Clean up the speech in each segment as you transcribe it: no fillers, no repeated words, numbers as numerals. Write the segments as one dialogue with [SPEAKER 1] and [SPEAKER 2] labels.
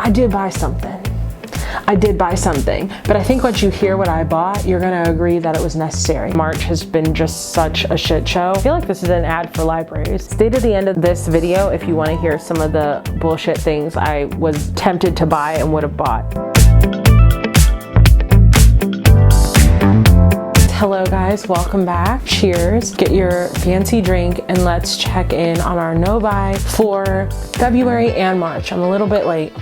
[SPEAKER 1] I did buy something. But I think once you hear what I bought, you're gonna agree that it was necessary. March has been just such a shit show. I feel like this is an ad for libraries. Stay to the end of this video if you wanna hear some of the bullshit things I was tempted to buy and would have bought. Hello guys, welcome back. Cheers. Get your fancy drink and let's check in on our no buy for February and March. I'm a little bit late.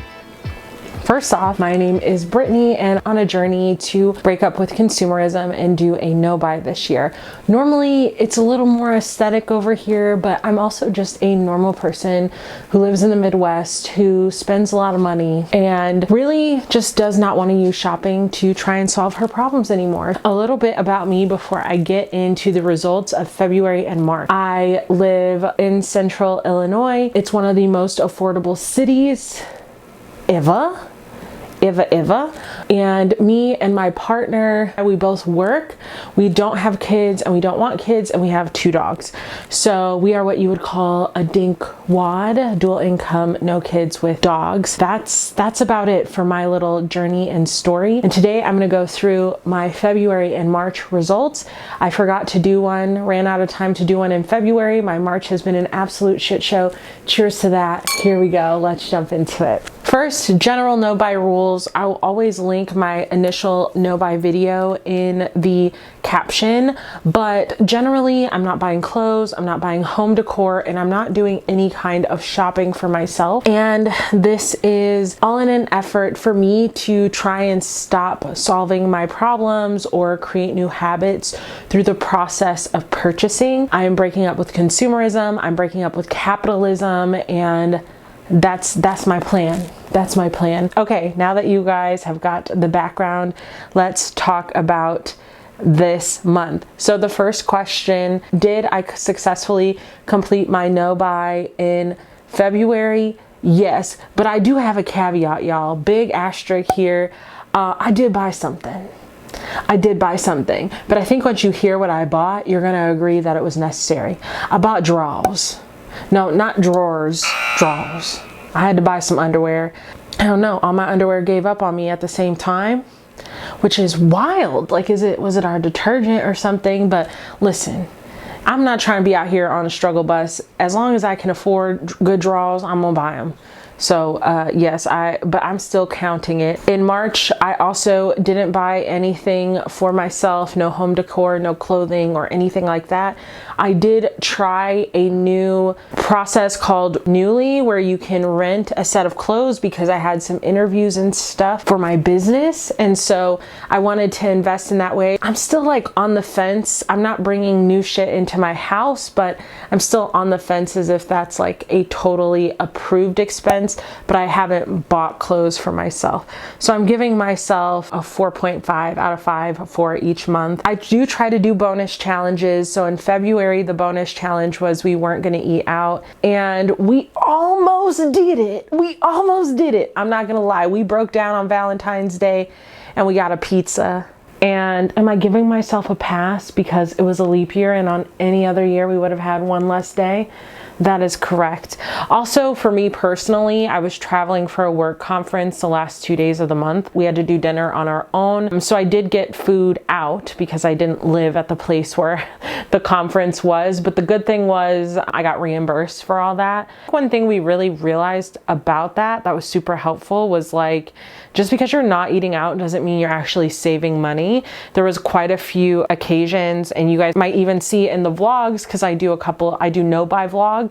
[SPEAKER 1] First off, my name is Brittany and on a journey to break up with consumerism and do a no buy this year. Normally it's a little more aesthetic over here, but I'm also just a normal person who lives in the Midwest, who spends a lot of money and really just does not want to use shopping to try and solve her problems anymore. A little bit about me before I get into the results of February and March. I live in Central Illinois. It's one of the most affordable cities ever. And me and my partner, we both work. We don't have kids and we don't want kids, and we have 2 dogs. So we are what you would call a dinkwad, dual income, no kids with dogs. That's about it for my little journey and story. And today I'm gonna go through my February and March results. I forgot to do one, ran out of time to do one in February. My March has been an absolute shit show. Cheers to that. Here we go, let's jump into it. First, general no buy rules. I will always link my initial no buy video in the caption, but generally I'm not buying clothes, I'm not buying home decor, and I'm not doing any kind of shopping for myself. And this is all in an effort for me to try and stop solving my problems or create new habits through the process of purchasing. I am breaking up with consumerism, I'm breaking up with capitalism, and that's my plan. That's my plan. Okay, now that you guys have got the background, let's talk about this month. So the first question, did I successfully complete my no buy in February? Yes, but I do have a caveat, y'all. Big asterisk here. I did buy something. But I think once you hear what I bought, you're gonna agree that it was necessary. I bought drawers. No, not drawers, drawers. I had to buy some underwear. I don't know, all my underwear gave up on me at the same time, which is wild. Like, was it our detergent or something? But listen, I'm not trying to be out here on a struggle bus. As long as I can afford good drawers, I'm gonna buy them. So yes, but I'm still counting it. In March, I also didn't buy anything for myself, no home decor, no clothing or anything like that. I did try a new process called Nuuly, where you can rent a set of clothes because I had some interviews and stuff for my business. And so I wanted to invest in that way. I'm still like on the fence. I'm not bringing new shit into my house, but I'm still on the fence as if that's like a totally approved expense. But I haven't bought clothes for myself. So I'm giving myself a 4.5 out of 5 for each month. I do try to do bonus challenges. So in February, the bonus challenge was we weren't gonna eat out, and we almost did it. I'm not gonna lie. We broke down on Valentine's Day and we got a pizza. And am I giving myself a pass because it was a leap year and on any other year we would have had one less day? That is correct. Also, for me personally, I was traveling for a work conference the last 2 days of the month. We had to do dinner on our own. So I did get food out because I didn't live at the place where the conference was. But the good thing was I got reimbursed for all that. One thing we really realized about that was super helpful was like, just because you're not eating out doesn't mean you're actually saving money. There was quite a few occasions, and you guys might even see in the vlogs, because I do no buy vlogs.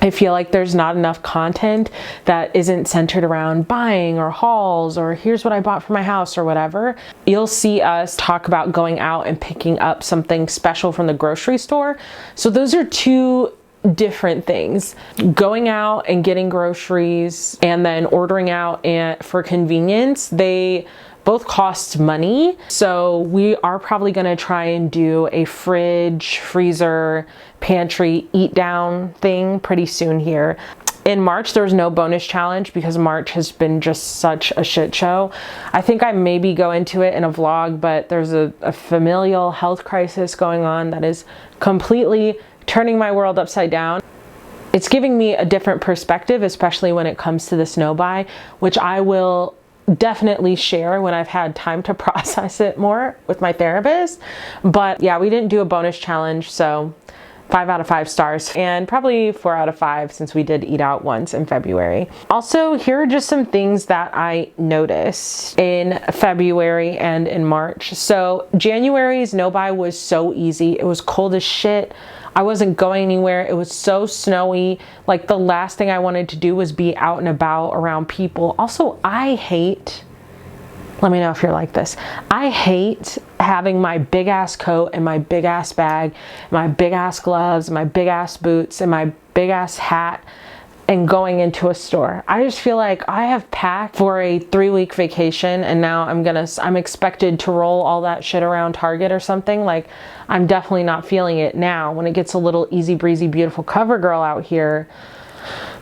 [SPEAKER 1] I feel like there's not enough content that isn't centered around buying or hauls or here's what I bought for my house or whatever. You'll see us talk about going out and picking up something special from the grocery store. So those are 2 different things. Going out and getting groceries and then ordering out and for convenience, they both cost money. So we are probably gonna try and do a fridge, freezer, pantry, eat down thing pretty soon here. In March, there was no bonus challenge because March has been just such a shit show. I think I maybe go into it in a vlog, but there's a familial health crisis going on that is completely turning my world upside down. it's giving me a different perspective, especially when it comes to the snow buy, which I will definitely share when I've had time to process it more with my therapist. But yeah, we didn't do a bonus challenge, so 5 out of 5 stars, and probably 4 out of 5 since we did eat out once in February. Also, here are just some things that I noticed in February and in March. So January's no buy was so easy. It was cold as shit. I wasn't going anywhere. It was so snowy. Like, the last thing I wanted to do was be out and about around people. Also, I hate, let me know if you're like this, I hate having my big ass coat and my big ass bag, my big ass gloves, my big ass boots, and my big ass hat and going into a store. I just feel like I have packed for a 3-week vacation, and now I'm expected to roll all that shit around Target or something. Like, I'm definitely not feeling it now. When it gets a little easy breezy, beautiful cover girl out here,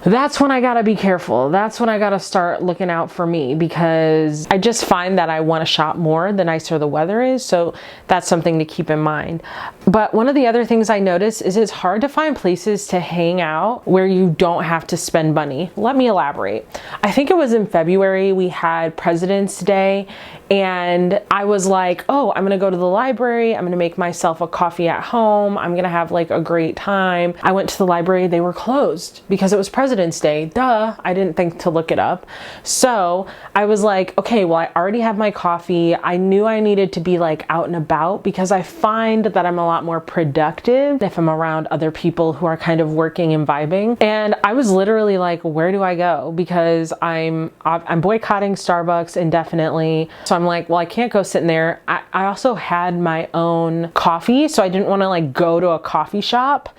[SPEAKER 1] that's when I gotta be careful. That's when I gotta start looking out for me, because I just find that I want to shop more the nicer the weather is. So that's something to keep in mind. But one of the other things I noticed is it's hard to find places to hang out where you don't have to spend money. Let me elaborate. I think it was in February we had President's Day, and I was like, oh, I'm gonna go to the library. I'm gonna make myself a coffee at home. I'm gonna have like a great time. I went to the library. They were closed because it was President's Day. Duh, I didn't think to look it up. So I was like, okay, well, I already have my coffee. I knew I needed to be like out and about, because I find that I'm a lot more productive if I'm around other people who are kind of working and vibing. And I was literally like, where do I go? Because I'm boycotting Starbucks indefinitely. So I'm like, well, I can't go sit in there. I also had my own coffee, so I didn't want to like go to a coffee shop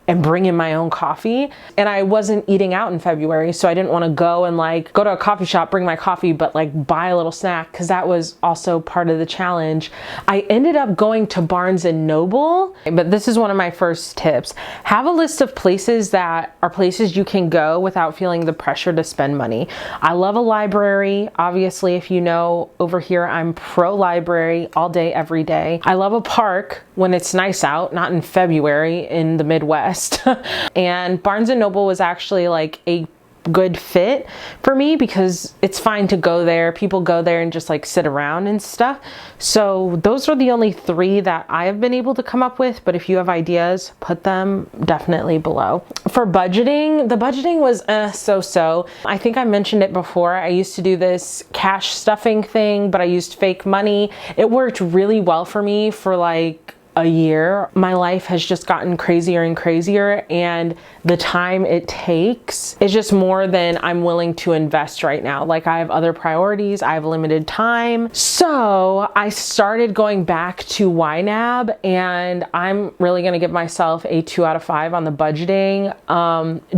[SPEAKER 1] and bring in my own coffee. And I wasn't eating out in February, so I didn't want to go and like go to a coffee shop, bring my coffee, but like buy a little snack, because that was also part of the challenge. I ended up going to Barnes and Noble, but this is one of my first tips. Have a list of places that are places you can go without feeling the pressure to spend money. I love a library. Obviously, if you know, over here, I'm pro library all day, every day. I love a park when it's nice out, not in February in the Midwest. And Barnes and Noble was actually like a good fit for me, because it's fine to go there. People go there and just like sit around and stuff. So those are the only 3 that I have been able to come up with, but if you have ideas, put them definitely below. For budgeting, the budgeting was so-so. I think I mentioned it before. I used to do this cash stuffing thing, but I used fake money. It worked really well for me for like a year. My life has just gotten crazier and crazier, and the time it takes is just more than I'm willing to invest right now. Like, I have other priorities, I have limited time. So I started going back to YNAB, and I'm really gonna give myself a 2 out of 5 on the budgeting.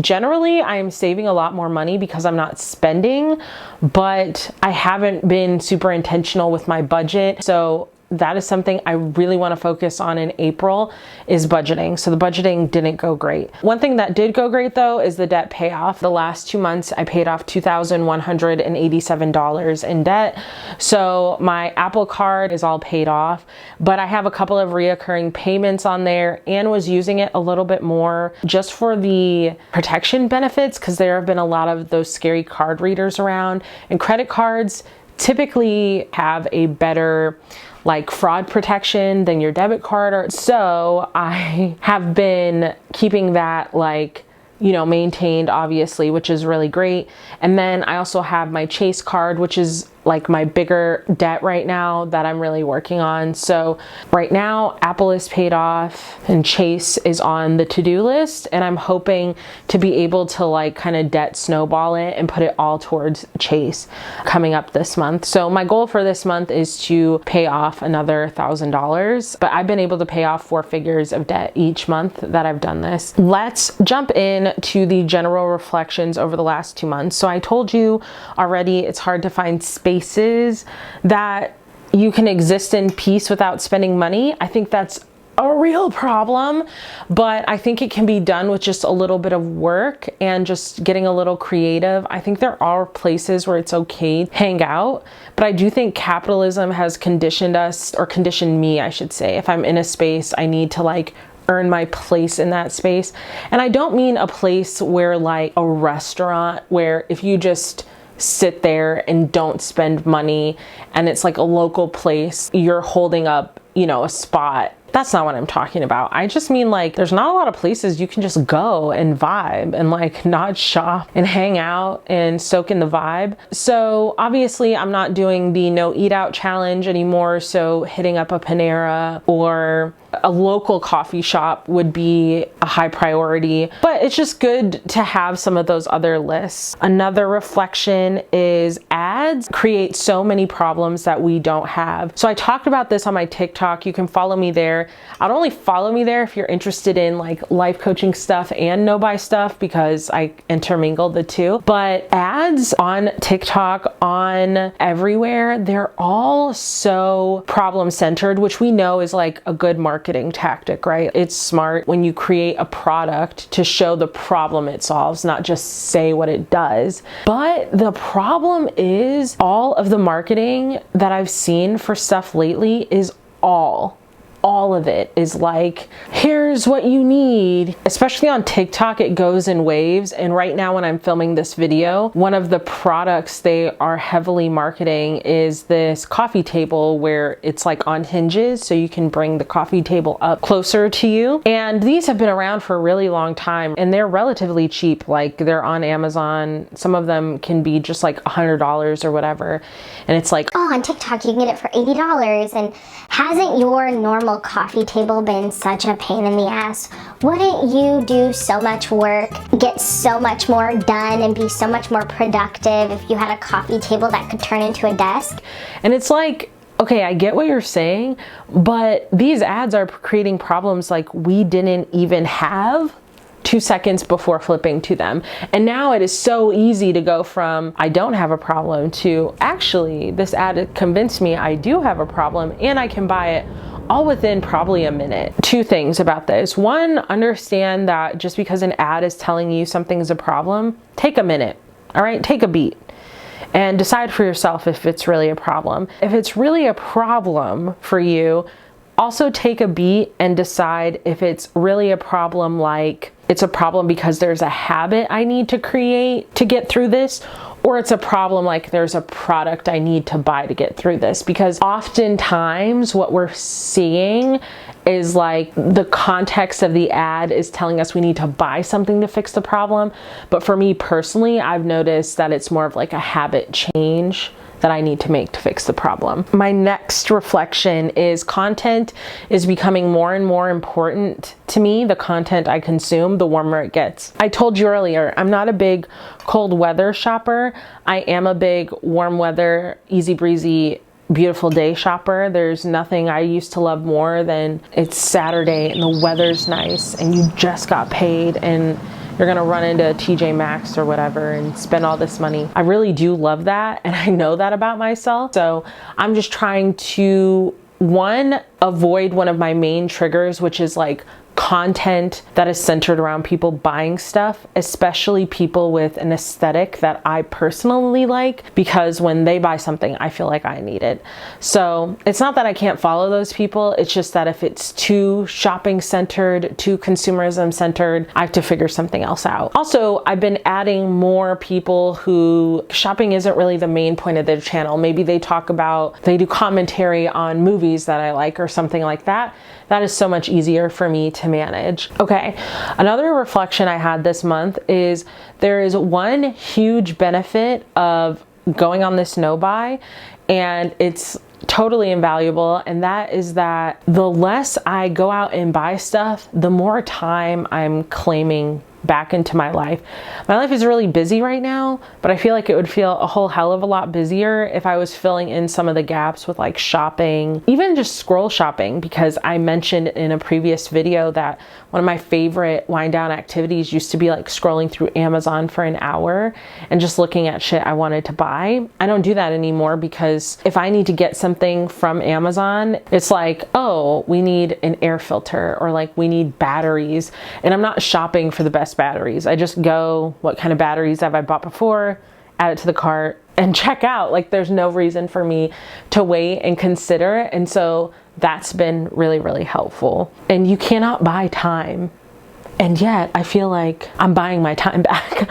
[SPEAKER 1] Generally, I'm saving a lot more money because I'm not spending, but I haven't been super intentional with my budget. So that is something I really want to focus on in April, is budgeting. So the budgeting didn't go great. One thing that did go great though is the debt payoff. The last 2 months I paid off $2,187 in debt. So my Apple Card is all paid off, but I have a couple of reoccurring payments on there, and was using it a little bit more just for the protection benefits, because there have been a lot of those scary card readers around, and credit cards typically have a better like fraud protection than your debit card. Or so I have been keeping that like, you know, maintained, obviously, which is really great. And then I also have my Chase card, which is like my bigger debt right now that I'm really working on. So right now Apple is paid off and Chase is on the to-do list, and I'm hoping to be able to like kind of debt snowball it and put it all towards Chase coming up this month. So my goal for this month is to pay off another $1,000, but I've been able to pay off 4 figures of debt each month that I've done this. Let's jump in to the general reflections over the last 2 months. So I told you already, it's hard to find spaces that you can exist in peace without spending money. I think that's a real problem, but I think it can be done with just a little bit of work and just getting a little creative. I think there are places where it's okay to hang out, but I do think capitalism has conditioned us, or conditioned me, I should say. If I'm in a space, I need to like earn my place in that space. And I don't mean a place where like a restaurant where if you just sit there and don't spend money and it's like a local place, you're holding up, you know, a spot. That's not what I'm talking about. I just mean like there's not a lot of places you can just go and vibe and like not shop and hang out and soak in the vibe. So obviously I'm not doing the no eat out challenge anymore. So hitting up a Panera or a local coffee shop would be a high priority, but it's just good to have some of those other lists. Another reflection is ads create so many problems that we don't have. So I talked about this on my TikTok. You can follow me there. I'd only follow me there if you're interested in like life coaching stuff and no buy stuff because I intermingle the two. But ads on TikTok, on everywhere, they're all so problem centered, which we know is like a good marketing tactic, right? It's smart when you create a product to show the problem it solves, not just say what it does. But the problem is all of the marketing that I've seen for stuff lately is all of it is like, here's what you need. Especially on TikTok, it goes in waves. And right now when I'm filming this video, one of the products they are heavily marketing is this coffee table where it's like on hinges. So you can bring the coffee table up closer to you. And these have been around for a really long time and they're relatively cheap. Like they're on Amazon. Some of them can be just like $100 or whatever. And it's like,
[SPEAKER 2] oh, on TikTok, you can get it for $80. And hasn't your normal coffee table been such a pain in the ass? Wouldn't you do so much work, get so much more done, and be so much more productive if you had a coffee table that could turn into a desk?
[SPEAKER 1] And it's like, okay, I get what you're saying, but these ads are creating problems like we didn't even have 2 seconds before flipping to them. And now it is so easy to go from I don't have a problem to actually this ad convinced me I do have a problem and I can buy it all within probably a minute. Two things about this. One, understand that just because an ad is telling you something's a problem, take a minute, all right? Take a beat and decide for yourself if it's really a problem. If it's really a problem for you, also take a beat and decide if it's really a problem, like it's a problem because there's a habit I need to create to get through this, or it's a problem like there's a product I need to buy to get through this. Because oftentimes what we're seeing is like the context of the ad is telling us we need to buy something to fix the problem. But for me personally, I've noticed that it's more of like a habit change that I need to make to fix the problem. My next reflection is content is becoming more and more important to me. The content I consume, the warmer it gets. I told you earlier, I'm not a big cold weather shopper. I am a big warm weather, easy breezy, beautiful day shopper. There's nothing I used to love more than it's Saturday and the weather's nice and you just got paid and you're gonna run into TJ Maxx or whatever and spend all this money. I really do love that and I know that about myself. So I'm just trying to, one, avoid one of my main triggers, which is like content that is centered around people buying stuff, especially people with an aesthetic that I personally like, because when they buy something, I feel like I need it. So it's not that I can't follow those people. It's just that if it's too shopping centered, too consumerism centered, I have to figure something else out. Also, I've been adding more people who shopping isn't really the main point of their channel. Maybe they do commentary on movies that I like or something like that. That is so much easier for me to manage. Okay, another reflection I had this month is there is one huge benefit of going on this no buy, and it's totally invaluable, and that is that the less I go out and buy stuff, the more time I'm claiming back into my life. My life is really busy right now, but I feel like it would feel a whole hell of a lot busier if I was filling in some of the gaps with like shopping, even just scroll shopping, because I mentioned in a previous video that one of my favorite wind down activities used to be like scrolling through Amazon for an hour and just looking at shit I wanted to buy. I don't do that anymore because if I need to get something from Amazon, it's like, oh, we need an air filter or like we need batteries, and I'm not shopping for the best batteries. I just go, what kind of batteries have I bought before? Add it to the cart, and check out. Like, there's no reason for me to wait and consider. And so that's been really, really helpful. And you cannot buy time. And yet I feel like I'm buying my time back.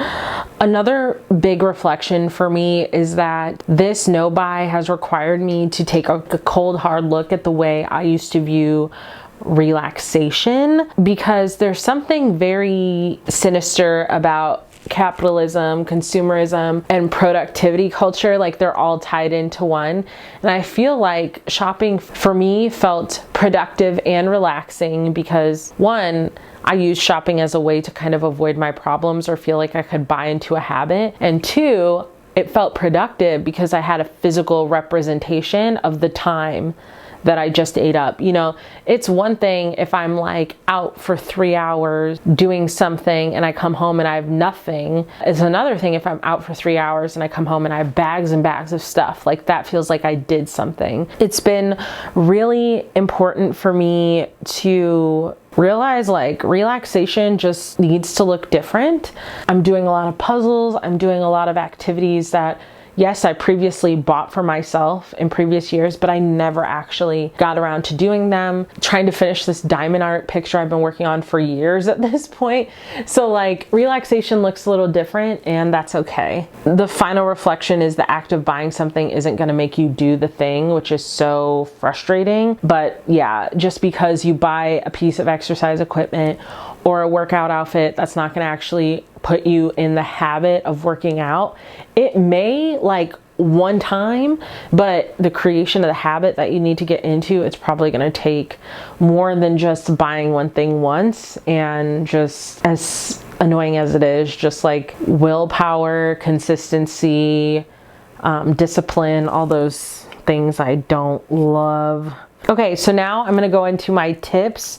[SPEAKER 1] Another big reflection for me is that this no buy has required me to take a cold, hard look at the way I used to view relaxation, because there's something very sinister about capitalism, consumerism, and productivity culture. Like, they're all tied into one. And I feel like shopping for me felt productive and relaxing because, one, I use shopping as a way to kind of avoid my problems or feel like I could buy into a habit. And two, it felt productive because I had a physical representation of the time that I just ate up. You know, it's one thing if I'm like out for 3 hours doing something and I come home and I have nothing. It's another thing if I'm out for 3 hours and I come home and I have bags and bags of stuff. Like, that feels like I did something. It's been really important for me to realize, like, relaxation just needs to look different. I'm doing a lot of puzzles. I'm doing a lot of activities that, yes, I previously bought for myself in previous years, but I never actually got around to doing them. Trying to finish this diamond art picture I've been working on for years at this point. So, like, relaxation looks a little different, and that's okay. The final reflection is the act of buying something isn't going to make you do the thing, which is so frustrating. But yeah, just because you buy a piece of exercise equipment or a workout outfit, that's not going to actually put you in the habit of working out. It may, like, one time, but the creation of the habit that you need to get into, it's probably going to take more than just buying one thing once. And just as annoying as it is, just like willpower, consistency, discipline, all those things I don't love. Okay, so now I'm going to go into my tips.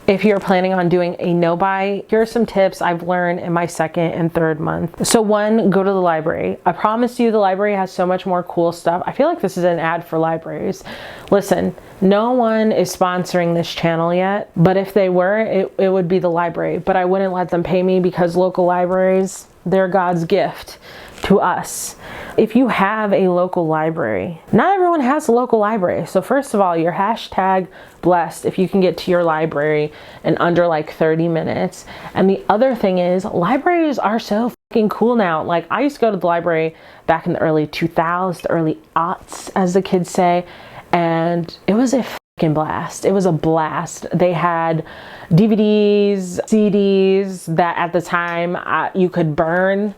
[SPEAKER 1] If you're planning on doing a no buy, here are some tips I've learned in my second and third month. So one, go to the library. I promise you the library has so much more cool stuff. I feel like this is an ad for libraries. Listen, no one is sponsoring this channel yet, but if they were, it would be the library. But I wouldn't let them pay me because local libraries, they're God's gift to us. If you have a local library, not everyone has a local library. So first of all, you're hashtag blessed if you can get to your library in under like 30 minutes. And the other thing is, libraries are so fucking cool now. Like, I used to go to the library back in the early 2000s, the early aughts, as the kids say, and it was a fucking blast. It was a blast. They had DVDs, CDs that at the time you could burn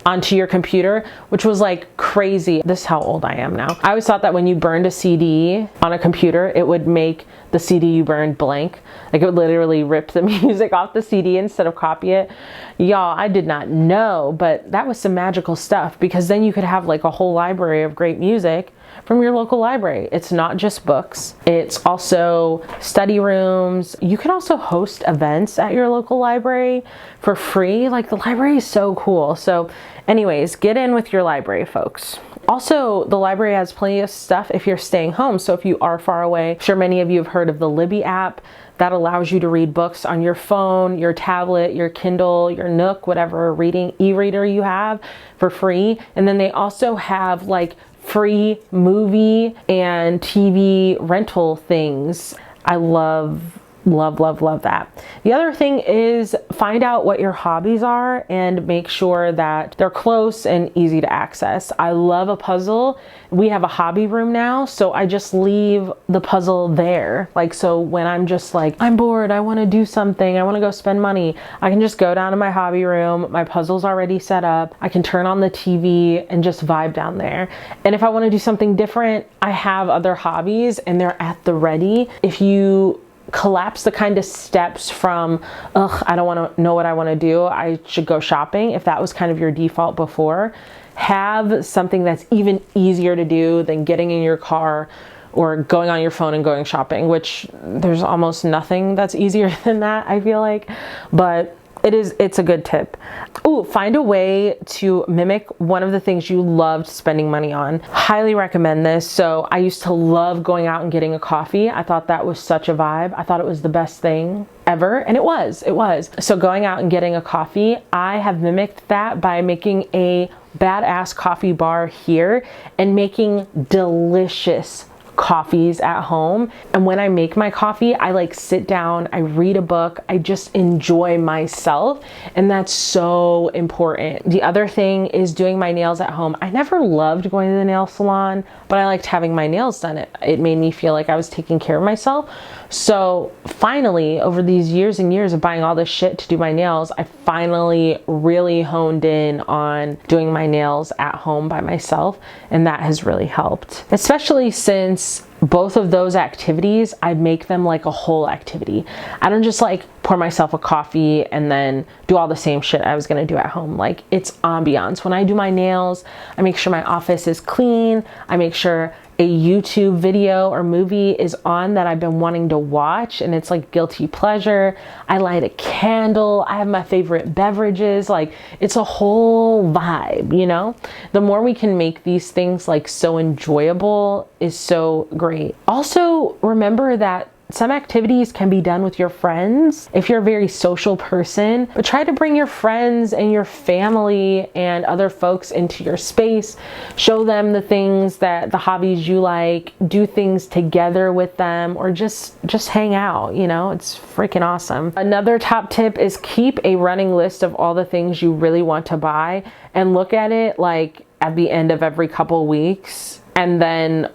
[SPEAKER 1] onto your computer, which was like crazy. This is how old I am now. I always thought that when you burned a CD on a computer, it would make the CD you burned blank. Like, it would literally rip the music off the CD instead of copy it. Y'all, I did not know, but that was some magical stuff, because then you could have like a whole library of great music from your local library. It's not just books. It's also study rooms. You can also host events at your local library for free. Like, the library is so cool. So anyways, get in with your library, folks. Also, the library has plenty of stuff if you're staying home. So if you are far away, I'm sure many of you have heard of the Libby app that allows you to read books on your phone, your tablet, your Kindle, your Nook, whatever reading e-reader you have, for free. And then they also have like free movie and TV rental things. I love that. The other thing is, find out what your hobbies are and make sure that they're close and easy to access. I love a puzzle. We have a hobby room now, so I just leave the puzzle there. Like, so when I'm just like, I'm bored, I want to do something, I want to go spend money, I can just go down to my hobby room. My puzzle's already set up. I can turn on the TV and just vibe down there. And if I want to do something different, I have other hobbies and they're at the ready. If you collapse the kind of steps from, ugh, I don't want to know what I want to do, I should go shopping, if that was kind of your default before, have something that's even easier to do than getting in your car or going on your phone and going shopping, which there's almost nothing that's easier than that, I feel like. But It's a good tip. Ooh, find a way to mimic one of the things you loved spending money on. Highly recommend this. So I used to love going out and getting a coffee. I thought that was such a vibe. I thought it was the best thing ever. And it was. So going out and getting a coffee, I have mimicked that by making a badass coffee bar here and making delicious coffees at home. And when I make my coffee, I like sit down, I read a book, I just enjoy myself. And that's so important. The other thing is doing my nails at home. I never loved going to the nail salon, but I liked having my nails done. It made me feel like I was taking care of myself. So finally, over these years and years of buying all this shit to do my nails, I finally really honed in on doing my nails at home by myself. And that has really helped, especially since both of those activities, I make them like a whole activity. I don't just like pour myself a coffee and then do all the same shit I was gonna do at home. Like, it's ambiance. When I do my nails, I make sure my office is clean. I make sure a YouTube video or movie is on that I've been wanting to watch and it's like guilty pleasure. I light a candle. I have my favorite beverages. Like, it's a whole vibe, you know? The more we can make these things like so enjoyable is so great. Also, remember that some activities can be done with your friends if you're a very social person, but try to bring your friends and your family and other folks into your space. Show them the things that the hobbies you like, do things together with them, or just hang out, you know? It's freaking awesome. Another top tip is keep a running list of all the things you really want to buy and look at it like at the end of every couple weeks, and then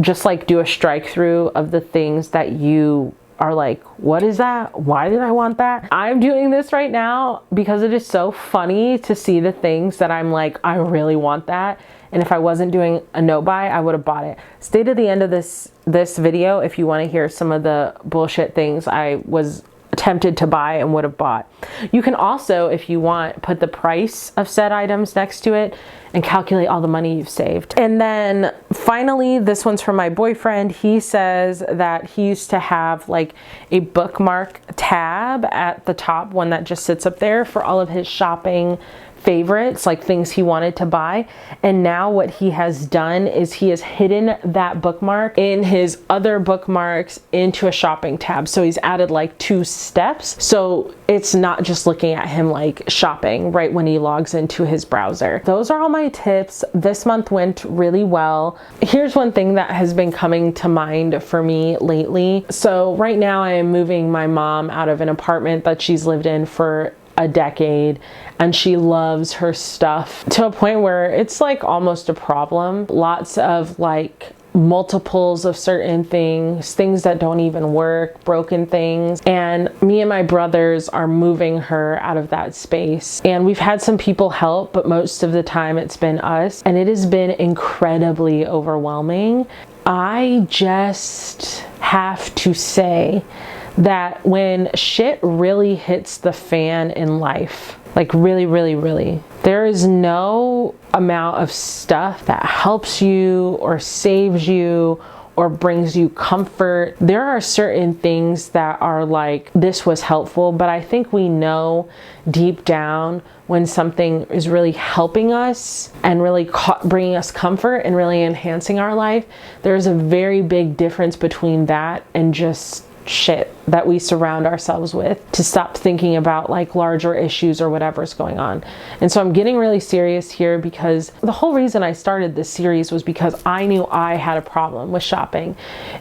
[SPEAKER 1] just like do a strike through of the things that you are like, what is that? Why did I want that? I'm doing this right now because it is so funny to see the things that I'm like, I really want that. And if I wasn't doing a no buy, I would have bought it. Stay to the end of this video if you want to hear some of the bullshit things I was tempted to buy and would have bought. You can also, if you want, put the price of said items next to it and calculate all the money you've saved. And then finally, this one's from my boyfriend. He says that he used to have like a bookmark tab at the top, one that just sits up there for all of his shopping favorites, like things he wanted to buy. And now what he has done is he has hidden that bookmark in his other bookmarks into a shopping tab. So he's added like 2 steps. So it's not just looking at him like shopping right when he logs into his browser. Those are all my tips. This month went really well. Here's one thing that has been coming to mind for me lately. So right now I am moving my mom out of an apartment that she's lived in for a decade, and she loves her stuff to a point where it's like almost a problem. Lots of like multiples of certain things that don't even work, broken things. And me and my brothers are moving her out of that space. And we've had some people help, but most of the time it's been us. And it has been incredibly overwhelming. I just have to say that when shit really hits the fan in life, like really, there is no amount of stuff that helps you or saves you or brings you comfort. There are certain things that are like, this was helpful, but I think we know deep down when something is really helping us and really bringing us comfort and really enhancing our life. There's a very big difference between that and just shit that we surround ourselves with, to stop thinking about like larger issues or whatever's going on. And so I'm getting really serious here because the whole reason I started this series was because I knew I had a problem with shopping.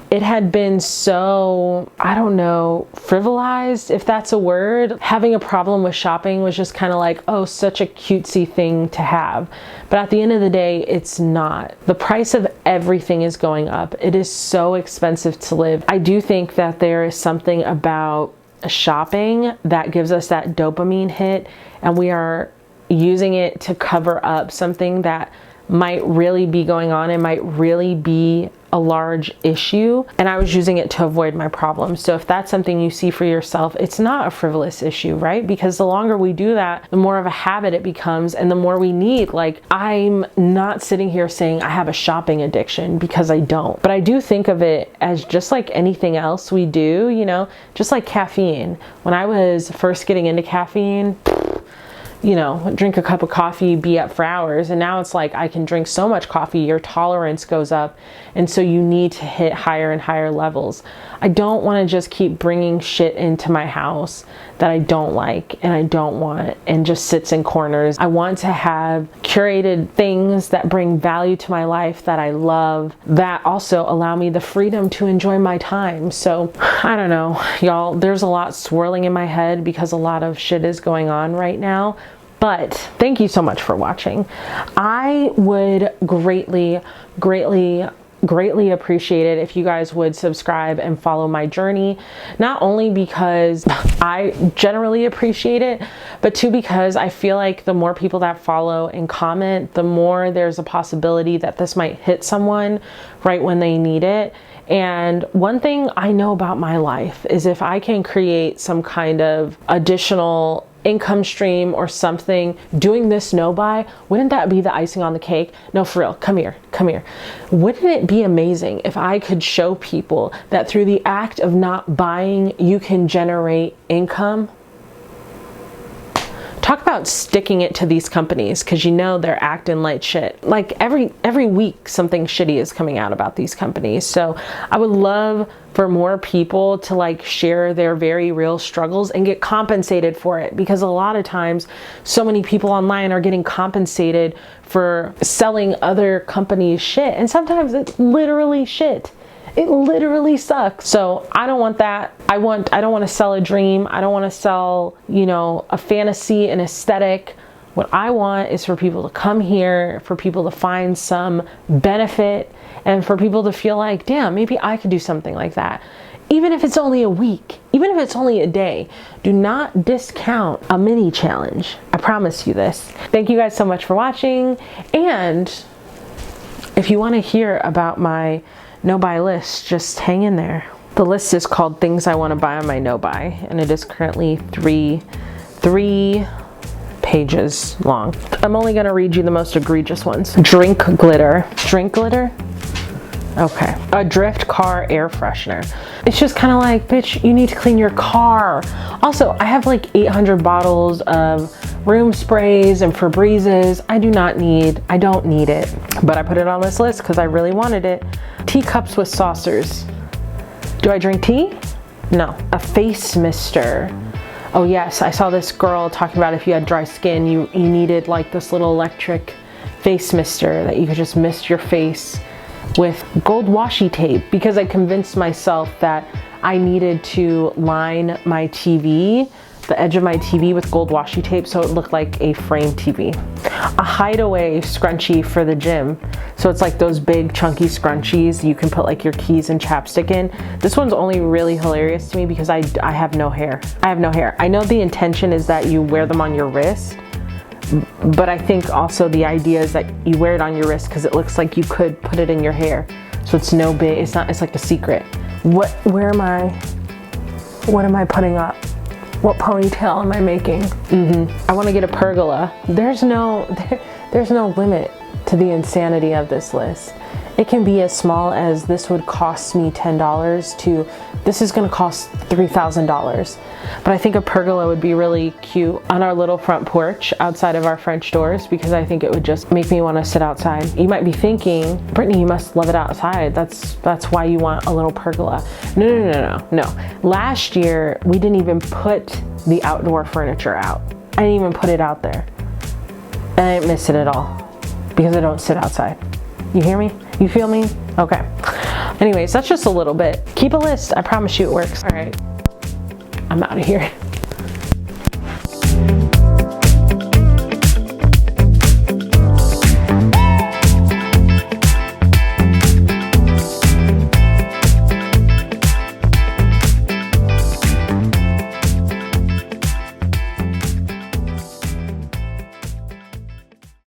[SPEAKER 1] It had been so, I don't know, frivolized, if that's a word. Having a problem with shopping was just kind of like, oh, such a cutesy thing to have. But at the end of the day, it's not. The price of everything is going up. It is so expensive to live. I do think that there is something about shopping that gives us that dopamine hit, and we are using it to cover up something that might really be going on and might really be a large issue, and I was using it to avoid my problems. So if that's something you see for yourself, it's not a frivolous issue, right? Because the longer we do that, the more of a habit it becomes, and the more we need. Like, I'm not sitting here saying I have a shopping addiction, because I don't, but I do think of it as just like anything else we do, you know, just like caffeine. When I was first getting into caffeine, you know, drink a cup of coffee, be up for hours. And now it's like I can drink so much coffee, your tolerance goes up. And so you need to hit higher and higher levels. I don't want to just keep bringing shit into my house that I don't like and I don't want and just sits in corners. I want to have curated things that bring value to my life, that I love, that also allow me the freedom to enjoy my time. So I don't know, y'all, there's a lot swirling in my head because a lot of shit is going on right now. But thank you so much for watching. I would greatly appreciate it if you guys would subscribe and follow my journey, not only because I generally appreciate it, but two, because I feel like the more people that follow and comment, the more there's a possibility that this might hit someone right when they need it. And one thing I know about my life is if I can create some kind of additional income stream or something doing this no buy, wouldn't that be the icing on the cake? No, for real, come here. Wouldn't it be amazing if I could show people that through the act of not buying, you can generate income? Talk about sticking it to these companies, because you know they're acting like shit. Like every week something shitty is coming out about these companies. So I would love for more people to like share their very real struggles and get compensated for it, because a lot of times so many people online are getting compensated for selling other companies shit, and sometimes it's literally shit. It literally sucks. So I don't want that. I don't want to sell a dream. I don't want to sell, you know, a fantasy, an aesthetic. What I want is for people to come here, for people to find some benefit, and for people to feel like, damn, maybe I could do something like that. Even if it's only a week, even if it's only a day, do not discount a mini challenge. I promise you this. Thank you guys so much for watching. And if you want to hear about my no buy list, just hang in there. The list is called Things I Want to Buy on my no buy, and it is currently three pages long. I'm only going to read you the most egregious ones. Drink glitter. Okay. A drift car air freshener. It's just kind of like, bitch, you need to clean your car. Also, I have like 800 bottles of room sprays and Febrezes. I don't need it, but I put it on this list because I really wanted it. Teacups with saucers. Do I drink tea? No. A face mister. Oh yes, I saw this girl talking about if you had dry skin, you needed like this little electric face mister that you could just mist your face with gold washi tape, because I convinced myself that I needed to line my TV, the edge of my TV, with gold washi tape so it looked like a framed TV. A hideaway scrunchie for the gym. So it's like those big chunky scrunchies you can put like your keys and chapstick in. This one's only really hilarious to me because I have no hair. I know the intention is that you wear them on your wrist, but I think also the idea is that you wear it on your wrist because it looks like you could put it in your hair. So it's no big, it's like a secret. What am I putting up? What ponytail am I making? I want to get a pergola. There's no limit to the insanity of this list. It can be as small as this would cost me $10 to this is going to cost $3,000. But I think a pergola would be really cute on our little front porch outside of our French doors, because I think it would just make me want to sit outside. You might be thinking, Brittany, you must love it outside. That's why you want a little pergola. No. Last year, we didn't even put the outdoor furniture out. I didn't even put it out there. And I didn't miss it at all because I don't sit outside. You hear me? You feel me? Okay. Anyways, that's just a little bit. Keep a list. I promise you it works. All right. I'm out of here.